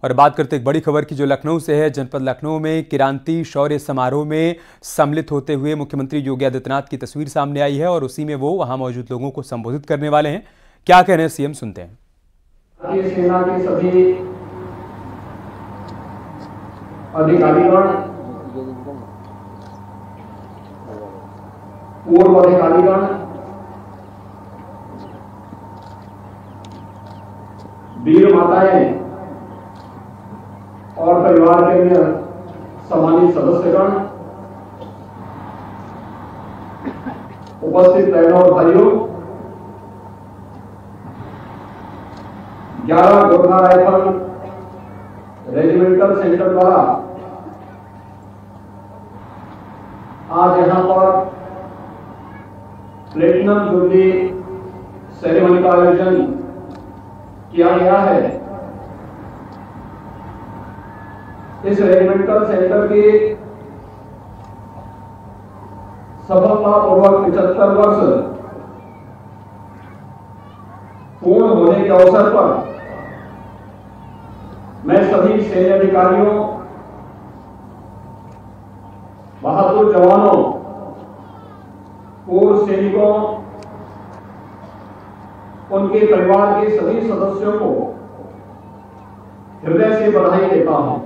और बात करते एक बड़ी खबर की जो लखनऊ से है। जनपद लखनऊ में क्रांति शौर्य समारोह में सम्मिलित होते हुए मुख्यमंत्री योगी आदित्यनाथ की तस्वीर सामने आई है और उसी में वो वहां मौजूद लोगों को संबोधित करने वाले हैं। क्या कह रहे हैं सीएम, सुनते हैं। भारतीय सेना के सभी अधिकारीगण, पूर्व अधिकारीगण, वीर माताएं और परिवार के अन्य सम्मानित सदस्यगण, उपस्थित बहनों और भाइयों, 11 गोरखा राइफल रेजिमेंटल सेंटर द्वारा आज यहां पर प्लेटिनम जुबली सेरेमनी का आयोजन किया गया है। इस रेजिमेंटल सेंटर के सफलतापूर्वक 75 वर्ष पूर्ण होने के अवसर पर मैं सभी सैन्य अधिकारियों, बहादुर जवानों, पूर्व सैनिकों, उनके परिवार के सभी सदस्यों को हृदय से बधाई देता हूं।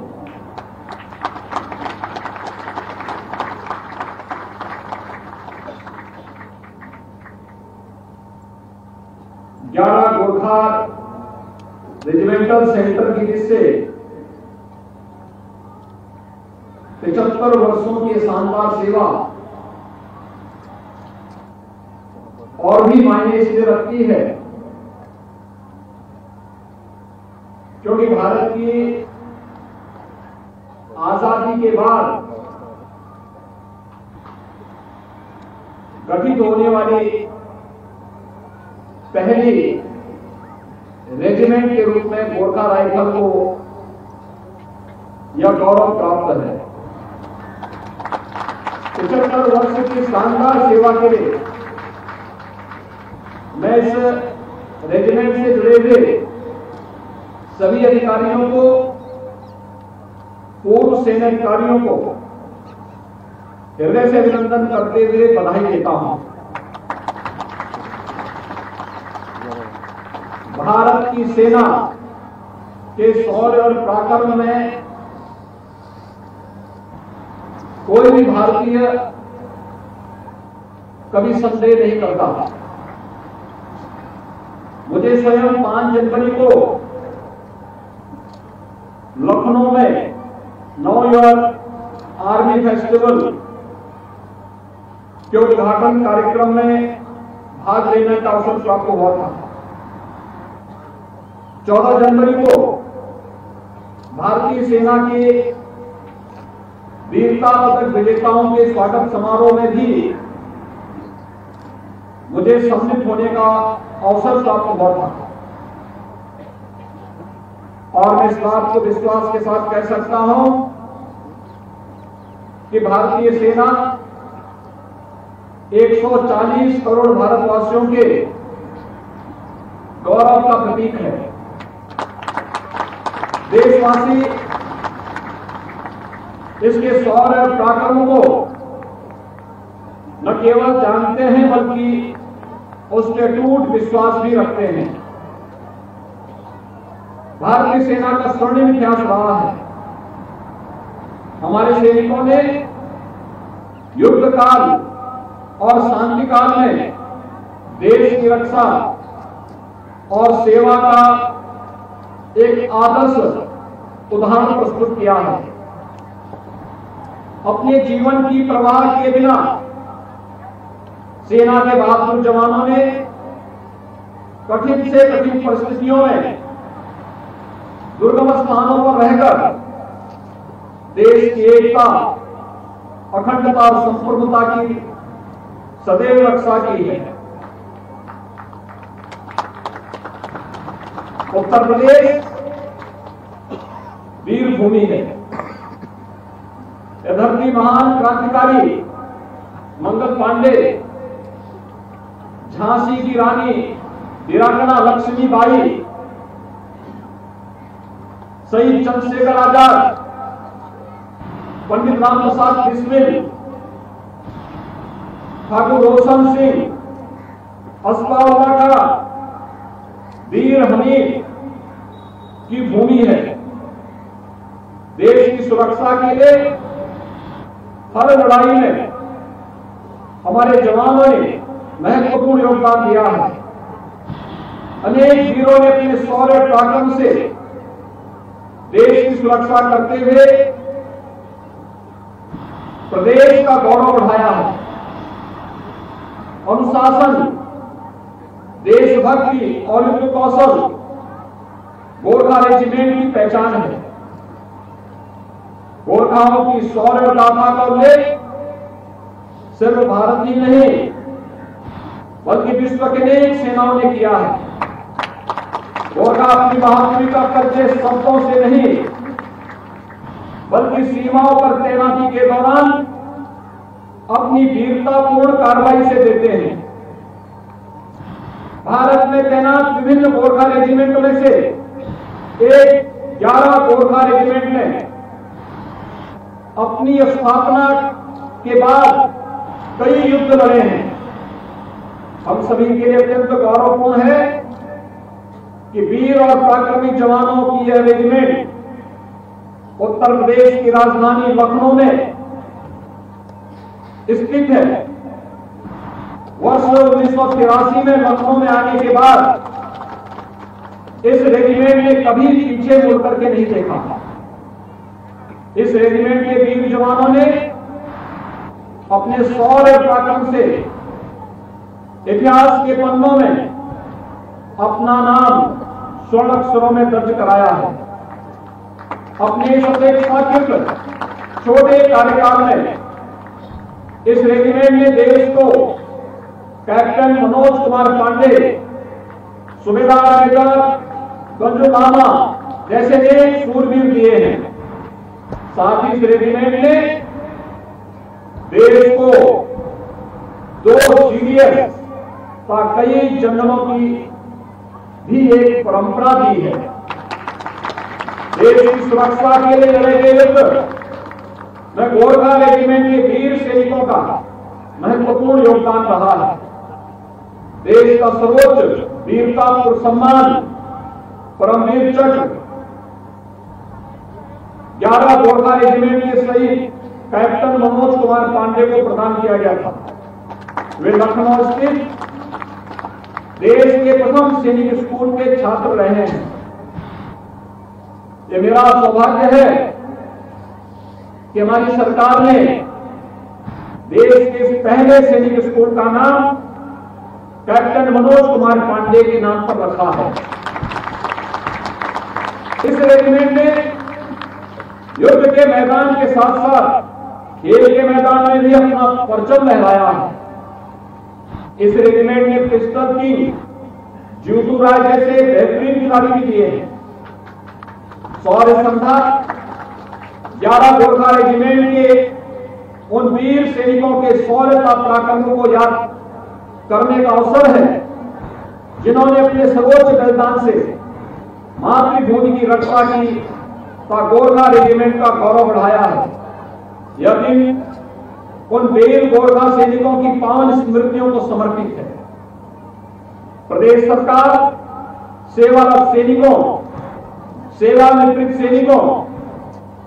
गोरखा रेजिमेंटल सेंटर की तरफ से 75 वर्षों की शानदार सेवा और भी मायने इसलिए रखती है क्योंकि भारत की आजादी के बाद गठित होने वाली पहली रेजिमेंट के रूप में गोरखा राइफल को यह गौरव प्राप्त है। 75 वर्ष की शानदार सेवा के लिए मैं इस रेजिमेंट से जुड़े हुए सभी अधिकारियों को, पूर्व सैन्य अधिकारियों को हृदय से अभिनंदन करते हुए बधाई देता हूं। भारत की सेना के शौर्य और पराक्रम में कोई भी भारतीय कभी संदेह नहीं करता। मुझे स्वयं 5 जनवरी को लखनऊ में नो ईयर आर्मी फेस्टिवल के उद्घाटन कार्यक्रम में भाग लेने का अवसर प्राप्त हुआ था। 14 जनवरी को भारतीय सेना के वीरता पदक विजेताओं के स्वागत समारोह में भी मुझे सम्मिलित होने का अवसर प्राप्त हुआ था और मैं इस बात को विश्वास के साथ कह सकता हूं कि भारतीय सेना 140 करोड़ भारतवासियों के गौरव का प्रतीक है। देशवासी इसके शौर्य और पराक्रम को न केवल जानते हैं बल्कि उसके टूट विश्वास भी रखते हैं। भारतीय सेना का स्वर्णिम इतिहास रहा है। हमारे सैनिकों ने युद्ध काल और शांति काल में देश की रक्षा और सेवा का एक आदर्श उदाहरण प्रस्तुत किया है। अपने जीवन की परवाह किए बिना सेना के बहादुर जवानों ने कठिन से कठिन परिस्थितियों में दुर्गम स्थानों पर रहकर देश की एकता, अखंडता और संप्रभुता की सदैव रक्षा की है। उत्तर प्रदेश वीर भूमि है। धरती महान क्रांतिकारी मंगल पांडे, झांसी की रानी वीरांगना लक्ष्मीबाई, शहीद चंद्रशेखर आजाद, पंडित राम प्रसाद बिस्मिल, ठाकुर रोशन सिंह, असफाउल्लाह का वीर हमीद की भूमि है। देश की सुरक्षा के लिए हर लड़ाई में हमारे जवानों ने महत्वपूर्ण योगदान दिया है। अनेक वीरों ने अपने शौर्य पराक्रम से देश की सुरक्षा करते हुए प्रदेश का गौरव बढ़ाया है। अनुशासन, देशभक्ति और युद्ध कौशल गोरखा रेजिमेंट की पहचान है। गोरखाओं की शौर्य गाथा का उल्लेख सिर्फ भारत ही नहीं बल्कि विश्व के अनेक सेनाओं ने किया है। गोरखा अपनी बहादुरी का परिचय शब्दों से नहीं बल्कि सीमाओं पर तैनाती के दौरान अपनी वीरतापूर्ण कार्रवाई से देते हैं। भारत में तैनात विभिन्न गोरखा रेजिमेंटों में से 11 गोरखा रेजिमेंट ने अपनी स्थापना के बाद कई युद्ध लड़े हैं। हम सभी के लिए अत्यंत गौरवपूर्ण है कि वीर और पराक्रमी जवानों की यह रेजिमेंट उत्तर प्रदेश की राजधानी लखनऊ में स्थित है। वर्ष 1983 में लखनऊ में आने के बाद इस रेजिमेंट ने कभी पीछे मुड़ करके नहीं देखा। इस रेजिमेंट के वीर जवानों ने अपने शौर्य पराक्रम से इतिहास के पन्नों में अपना नाम स्वर्ण अक्षरों में दर्ज कराया है। अपने अपेक्षाकृत छोटे कार्यकाल में इस रेजिमेंट ने देश को कैप्टन मनोज कुमार पांडे, सूबेदार मेजर गंजू लामा जैसे अनेक शूरवीर दिए हैं। साथ ही इस रेजिमेंट ने देश को 2 सीरियस का कई जंगलों की भी एक परंपरा दी है। देश की सुरक्षा के लिए लड़े गए युद्ध में गोरखा रेजिमेंट के वीर सैनिकों का महत्वपूर्ण योगदान रहा है। देश का सर्वोच्च वीरतापूर्ण सम्मान परमवीर चक्र 11 गोरखा रेजिमेंट के शहीद कैप्टन मनोज कुमार पांडे को प्रदान किया गया था। वे लखनऊ स्थित देश के प्रथम सैनिक स्कूल के छात्र रहे हैं। ये मेरा सौभाग्य है कि हमारी सरकार ने देश के इस पहले सैनिक स्कूल का नाम कैप्टन मनोज कुमार पांडे के नाम पर रखा है। इस रेजिमेंट ने युद्ध के मैदान के साथ साथ खेल के मैदान में भी अपना परचम लहराया है। इस रेजिमेंट ने पिस्टल किंग ज्योतु राय जैसे बेहतरीन खिलाड़ी भी दिए हैं। शौर्य संधा 11 गोरखा रेजिमेंट के उन वीर सैनिकों के शौर्यता पराक्रमों को याद करने का अवसर है जिन्होंने अपने सर्वोच्च बलिदान से मातृभूमि की रक्षा की तथा गोरखा रेजिमेंट का गौरव बढ़ाया है। यह दिन उन वीर गोरखा सैनिकों की पावन स्मृतियों को समर्पित है। प्रदेश सरकार सेवारत सैनिकों, सेवानिवृत्त सैनिकों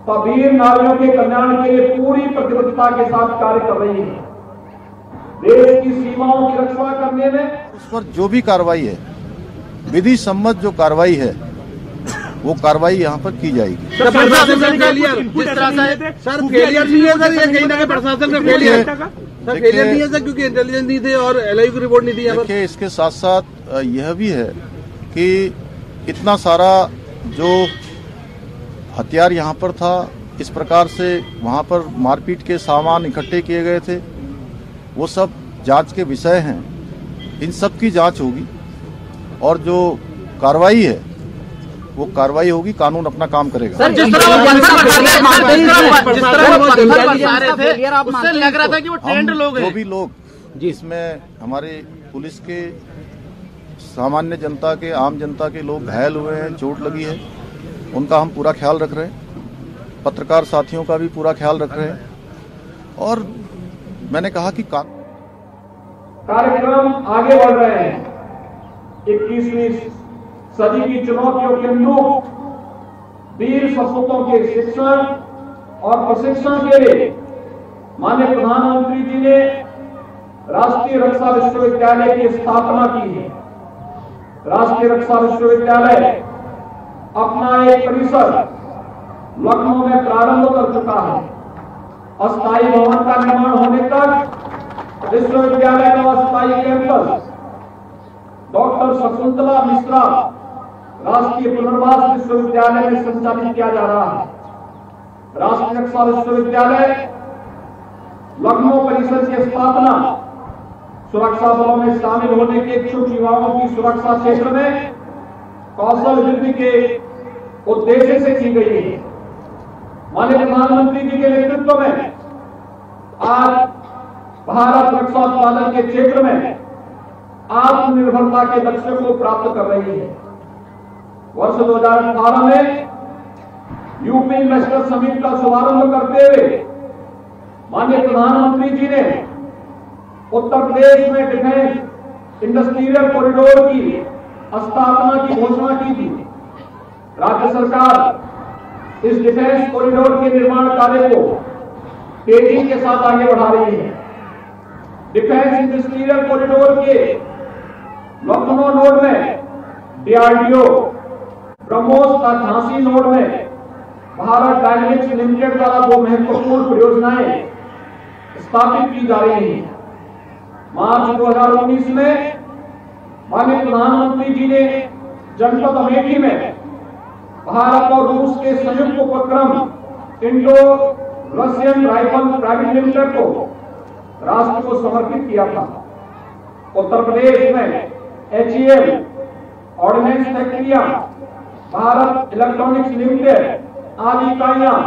तथा वीर नारियों के कल्याण के लिए पूरी प्रतिबद्धता के साथ कार्य कर रही है। देश की सीमाओं की रक्षा करने में उस पर जो भी कार्रवाई है, विधि सम्मत जो कार्रवाई है, वो कार्रवाई यहाँ पर की जाएगी। सर प्रशासन का फेलियर जिस तरह से सर फेलियर नहीं है सर, ये कहीं ना कहीं प्रशासन का फेलियर सर, फेलियर नहीं है सर, क्योंकि इंटेलिजेंस नहीं थे और एलआईयू की रिपोर्ट नहीं दी। देखिए, इसके साथ साथ यह भी है कि इतना सारा जो हथियार यहाँ पर था, इस प्रकार से वहाँ पर मारपीट के सामान इकट्ठे किए गए थे, वो सब जांच के विषय हैं। इन सब की जांच होगी और जो कार्रवाई है वो कार्रवाई होगी। कानून अपना काम करेगा। सर जिस तरह उससे लग रहा था कि वो ट्रेंड लोग हैं। जो भी लोग जिसमें हमारे पुलिस के, सामान्य जनता के, आम जनता के लोग घायल हुए हैं, चोट लगी है, उनका हम पूरा ख्याल रख रहे हैं, पत्रकार साथियों का भी पूरा ख्याल रख रहे हैं। और मैंने कहा कि कार्यक्रम आगे बढ़ रहे हैं। 21वीं सदी की चुनौतियों के अनुरूप वीर सपूतों के शिक्षण और प्रशिक्षण के लिए माननीय प्रधानमंत्री जी ने राष्ट्रीय रक्षा विश्वविद्यालय की स्थापना की है। राष्ट्रीय रक्षा विश्वविद्यालय अपना एक परिसर लखनऊ में प्रारंभ कर चुका है। अस्थायी भवन का निर्माण होने तक विश्वविद्यालय का अस्थायी कैंपस डॉक्टर शकुंतला मिश्रा राष्ट्रीय पुनर्वास विश्वविद्यालय में संचालित किया जा रहा है। राष्ट्रीय रक्षा विश्वविद्यालय लखनऊ परिसर की स्थापना सुरक्षा बलों में शामिल होने के इच्छुक युवाओं की सुरक्षा क्षेत्र में कौशल वृद्धि के उद्देश्य से की गई है। माननीय प्रधानमंत्री जी के नेतृत्व में आज भारत रक्षा उत्पादन के क्षेत्र में आत्मनिर्भरता के लक्ष्य को प्राप्त कर रही है। वर्ष 2018 में यूपी इन्वेस्टर समिट का शुभारंभ करते हुए माननीय प्रधानमंत्री जी ने उत्तर प्रदेश में डिफेंस इंडस्ट्रियल कॉरिडोर की स्थापना की घोषणा की थी। राज्य सरकार इस डिफेंस कॉरिडोर के निर्माण कार्य को तेजी के साथ आगे बढ़ा रही है। डिफेंस इंडस्ट्रियल कॉरिडोर के लखनऊ नोड में डीआरडीओ, ब्रह्मोस का झांसी नोड में भारत डायनेमिक्स लिमिटेड द्वारा 2 महत्वपूर्ण परियोजनाएं स्थापित की जा रही हैं। मार्च 2019 में माननीय प्रधानमंत्री जी ने जनपद अमेठी में भारत और रूस के संयुक्त उपक्रम Indo Russian rifle private limited को राष्ट्र को समर्पित किया था। उत्तर प्रदेश में HEL ऑर्डिनेंस फैक्ट्रियां, भारत इलेक्ट्रॉनिक्स लिमिटेड आदि इकाइयां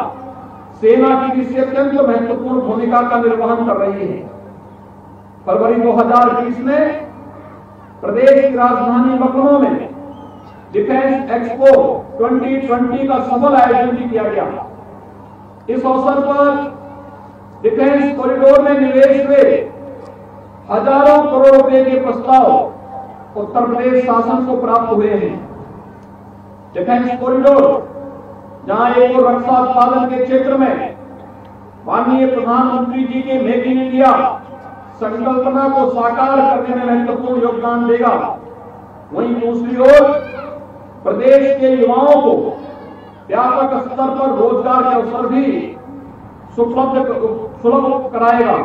सेना की दृष्टि से अत्यंत महत्वपूर्ण भूमिका का निर्वहन कर रही है। फरवरी 2020 में प्रदेश की राजधानी लखनऊ में डिफेंस एक्सपो 2020 का सफल आयोजन भी किया गया। इस अवसर पर डिफेंस कॉरिडोर में निवेश हुए हजारों करोड़ रुपए के प्रस्ताव उत्तर प्रदेश शासन को प्राप्त हुए हैं। डिफेंस कॉरिडोर जहां एक और रक्षा उत्पादन के क्षेत्र में माननीय प्रधानमंत्री जी के मेक इन इंडिया संकल्पना को साकार करने में महत्वपूर्ण योगदान देगा, वहीं दूसरी ओर प्रदेश के युवाओं को व्यापक स्तर पर रोजगार के अवसर भी सुलभ कराएगा।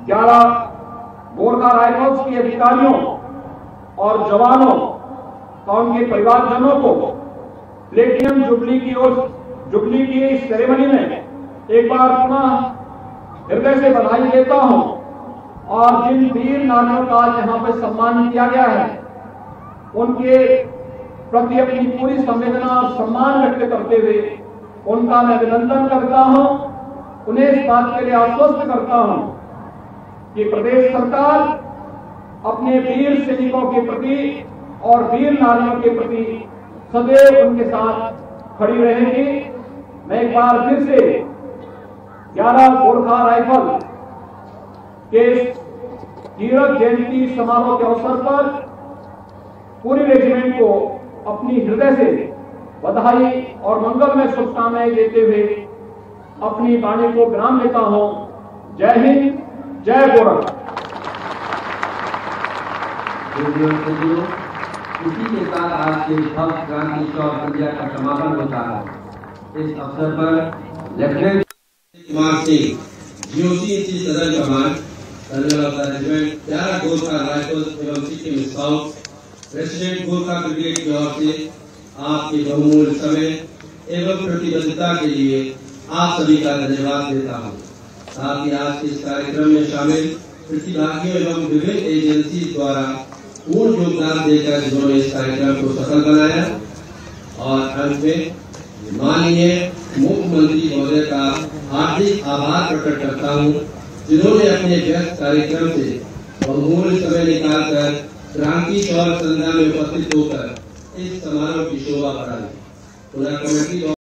11 गोरखा राइफल्स के अधिकारियों और जवानों और उनके परिवारजनों को प्लेटिनम जुबली की इस सेरेमनी में एक बार पुनः हृदय से बधाई देता हूं। और जिन वीर नारियों का आज यहाँ पे सम्मान किया गया है, उनके प्रति अपनी पूरी संवेदना और सम्मान व्यक्त करते हुए उनका मैं अभिनंदन करता हूं। उन्हें इस बात के लिए आश्वस्त करता हूं कि प्रदेश सरकार अपने वीर सैनिकों के प्रति और वीर नारियों के प्रति सदैव उनके साथ खड़ी रहेगी। मैं एक बार फिर से 11 गोरखा राइफल के हीरक जयंती समारोह के अवसर पर पूरी रेजिमेंट को अपनी हृदय से बधाई और मंगलमय शुभकामनाएं देते हुए अपनी वाणी को विराम देता हूं। जय हिंद, जय गोरख। इसी के साथ आज के भव्य क्रांति शौर्य संध्या का समापन होता है। इस अवसर पर लेफ्टिनेंट कुमार सिंह GOC सदर कमांड रेजिमेंट 11 गोरखा राइफल्स एवं Sikkim scout president Gorkha brigade की ओर से आपके बहुमूल्य समय एवं प्रतिबद्धता के लिए आप सभी का धन्यवाद देता हूँ। साथ ही आज के इस कार्यक्रम में शामिल प्रतिभागियों एवं विभिन्न एजेंसी द्वारा पूर्ण योगदान देकर जिन्होंने इस कार्यक्रम को सफल बनाया। और अंत में माननीय मुख्यमंत्री महोदय का हार्दिक आभार प्रकट करता हूँ, जिन्होंने अपने व्यस्त कार्यक्रम से बहुमूल्य समय निकालकर क्रांति शौर्य संध्या में उपस्थित होकर इस समारोह की शोभा बढ़ाई। पूरा कमेटी